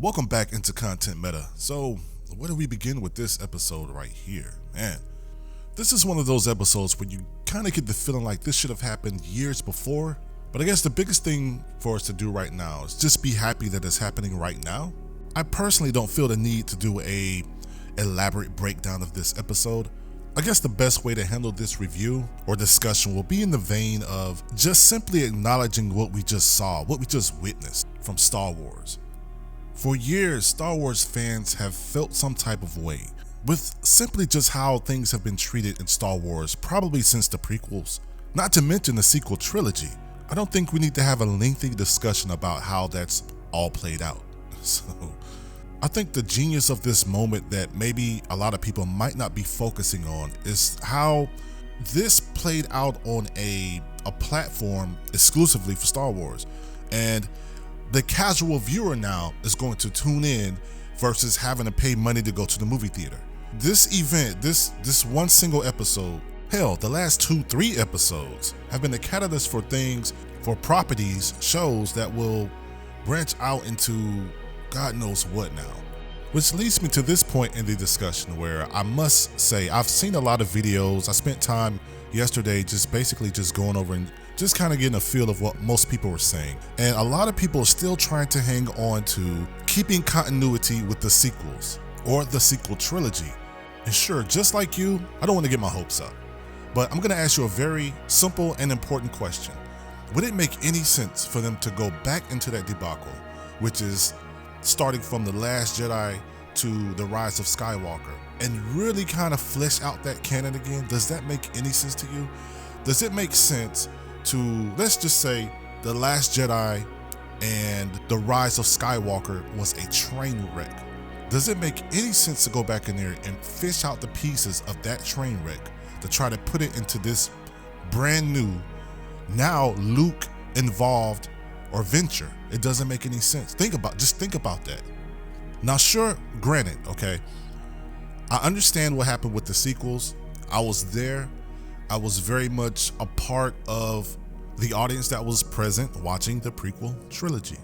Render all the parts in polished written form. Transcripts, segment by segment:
Welcome back into Content Meta. So, where do we begin with this episode right here? Man, this is one of those episodes where you kind of get the feeling like this should have happened years before. But I guess the biggest thing for us to do right now is just be happy that it's happening right now. I personally don't feel the need to do a elaborate breakdown of this episode. I guess the best way to handle this review or discussion will be in the vein of just simply acknowledging what we just saw, what we just witnessed from Star Wars. For years, Star Wars fans have felt some type of way with simply just how things have been treated in Star Wars, probably since the prequels, not to mention the sequel trilogy. I don't think we need to have a lengthy discussion about how that's all played out. So, I think the genius of this moment that maybe a lot of people might not be focusing on is how this played out on a platform exclusively for Star Wars. And the casual viewer now is going to tune in versus having to pay money to go to the movie theater. This event, this one single episode, hell, the last 2-3 episodes have been the catalyst for things, for properties, shows that will branch out into God knows what now. Which leads me to this point in the discussion where I must say I've seen a lot of videos. I spent time yesterday just basically just going over and just kind of getting a feel of what most people were saying. And a lot of people are still trying to hang on to keeping continuity with the sequels or the sequel trilogy. And sure, just like you, I don't want to get my hopes up, but I'm going to ask you a very simple and important question. Would it make any sense for them to go back into that debacle, which is starting from The Last Jedi to The Rise of Skywalker, and really kind of flesh out that canon again? Does that make any sense to you? Does it make sense to, let's just say, The Last Jedi and The Rise of Skywalker was a train wreck? Does it make any sense to go back in there and fish out the pieces of that train wreck to try to put it into this brand new, now Luke involved or venture? It doesn't make any sense. Just think about that. Now, sure, granted, okay, I understand what happened with the sequels. I was there. I was very much a part of the audience that was present watching the prequel trilogy.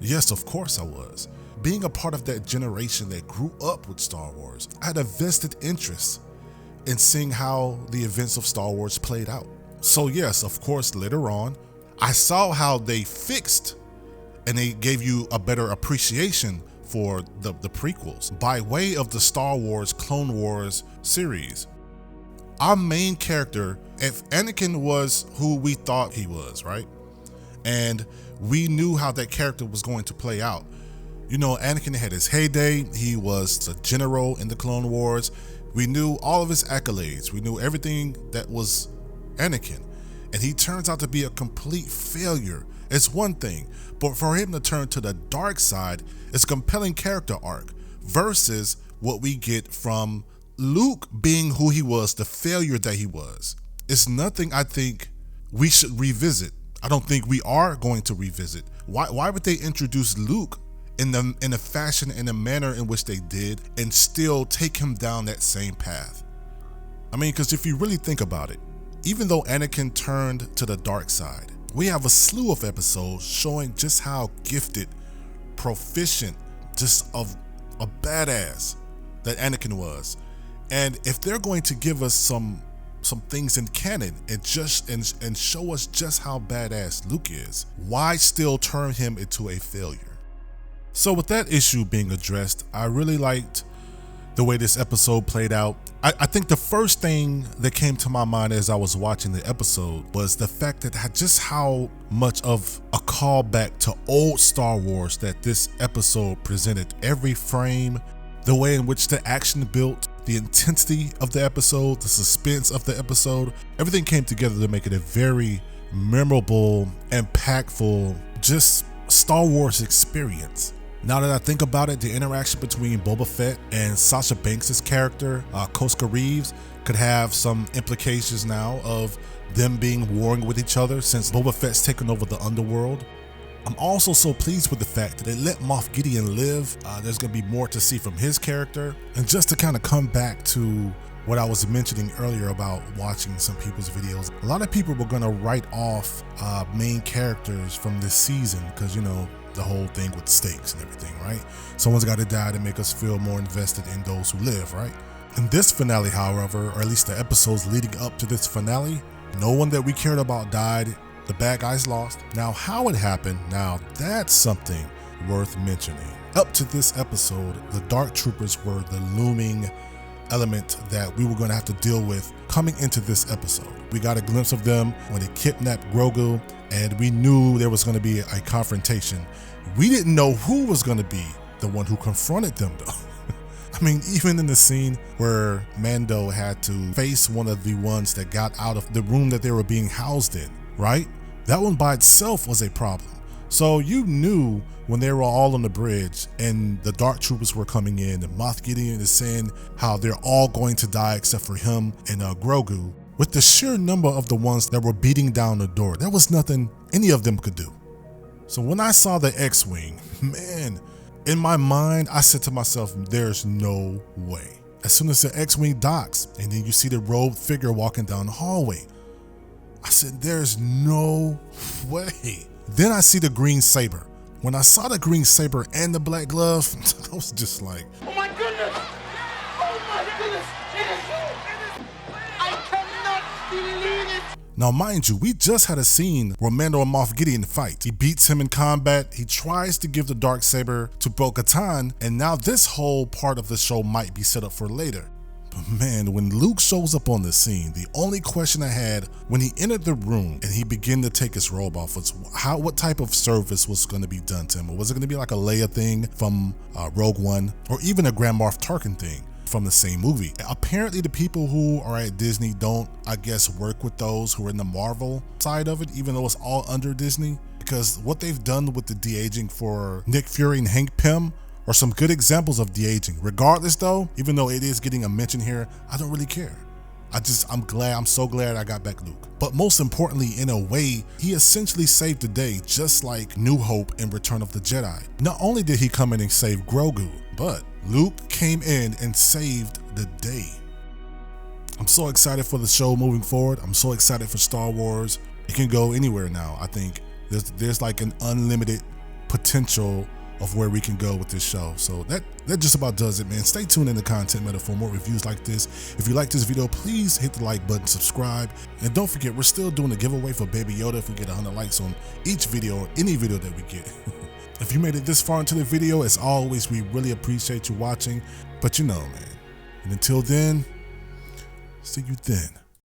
Yes, of course I was. Being a part of that generation that grew up with Star Wars, I had a vested interest in seeing how the events of Star Wars played out. So yes, of course, later on, I saw how they fixed and they gave you a better appreciation for the prequels by way of the Star Wars Clone Wars series. Our main character, if Anakin was who we thought he was, right? And we knew how that character was going to play out. You know, Anakin had his heyday. He was a general in the Clone Wars. We knew all of his accolades. We knew everything that was Anakin. And he turns out to be a complete failure. It's one thing, but for him to turn to the dark side is a compelling character arc versus what we get from Luke being who he was, the failure that he was. It's nothing I think we should revisit. I don't think we are going to revisit. Why would they introduce Luke in the fashion and the manner in which they did and still take him down that same path? I mean, because if you really think about it, even though Anakin turned to the dark side, we have a slew of episodes showing just how gifted, proficient, just of a badass that Anakin was. And if they're going to give us some things in canon and show us just how badass Luke is, why still turn him into a failure? So with that issue being addressed, I really liked the way this episode played out. I think the first thing that came to my mind as I was watching the episode was the fact that just how much of a callback to old Star Wars that this episode presented. Every frame, the way in which the action built, the intensity of the episode, the suspense of the episode, everything came together to make it a very memorable, impactful, just Star Wars experience. Now that I think about it, the interaction between Boba Fett and Sasha Banks' character, Koska Reeves, could have some implications now of them being warring with each other since Boba Fett's taken over the underworld. I'm also so pleased with the fact that they let Moff Gideon live. There's going to be more to see from his character. And just to kind of come back to what I was mentioning earlier about watching some people's videos, a lot of people were going to write off main characters from this season because, you know, the whole thing with stakes and everything, right? Someone's got to die to make us feel more invested in those who live, right? In this finale, however, or at least the episodes leading up to this finale, no one that we cared about died. The bad guys lost. Now, how it happened, now that's something worth mentioning. Up to this episode, the Dark Troopers were the looming element that we were going to have to deal with coming into this episode. We got a glimpse of them when they kidnapped Grogu, and we knew there was going to be a confrontation. We didn't know who was going to be the one who confronted them, though. I mean, even in the scene where Mando had to face one of the ones that got out of the room that they were being housed in, right? That one by itself was a problem. So you knew when they were all on the bridge and the Dark Troopers were coming in, and Moff Gideon is saying how they're all going to die except for him and Grogu. With the sheer number of the ones that were beating down the door, there was nothing any of them could do. So when I saw the X-Wing, man, in my mind, I said to myself, there's no way. As soon as the X-Wing docks, and then you see the robed figure walking down the hallway, I said, there's no way. Then I see the green saber. When I saw the green saber and the black glove, I was just like, oh my goodness! Oh my goodness! It is I cannot believe it! Now, mind you, we just had a scene where Mando and Moff Gideon fight. He beats him in combat. He tries to give the dark saber to Katan, and now this whole part of the show might be set up for later. But man, when Luke shows up on the scene, the only question I had when he entered the room and he began to take his robe off was what type of service was going to be done to him? Or was it going to be like a Leia thing from Rogue One, or even a Grand Moff Tarkin thing from the same movie? Apparently the people who are at Disney don't, I guess, work with those who are in the Marvel side of it, even though it's all under Disney, because what they've done with the de-aging for Nick Fury and Hank Pym are some good examples of de-aging. Regardless though, even though it is getting a mention here, I don't really care. I'm so glad I got back Luke. But most importantly, in a way, he essentially saved the day, just like New Hope in Return of the Jedi. Not only did he come in and save Grogu, but Luke came in and saved the day. I'm so excited for the show moving forward. I'm so excited for Star Wars. It can go anywhere now. I think there's like an unlimited potential of where we can go with this show. So that just about does it, man. Stay tuned in the Content Meta for more reviews like this. If you like this video, please hit the like button, subscribe, and don't forget, we're still doing a giveaway for Baby Yoda if we get 100 likes on each video or any video that we get. If you made it this far into the video, as always, we really appreciate you watching. But you know, man, and until then, see you then.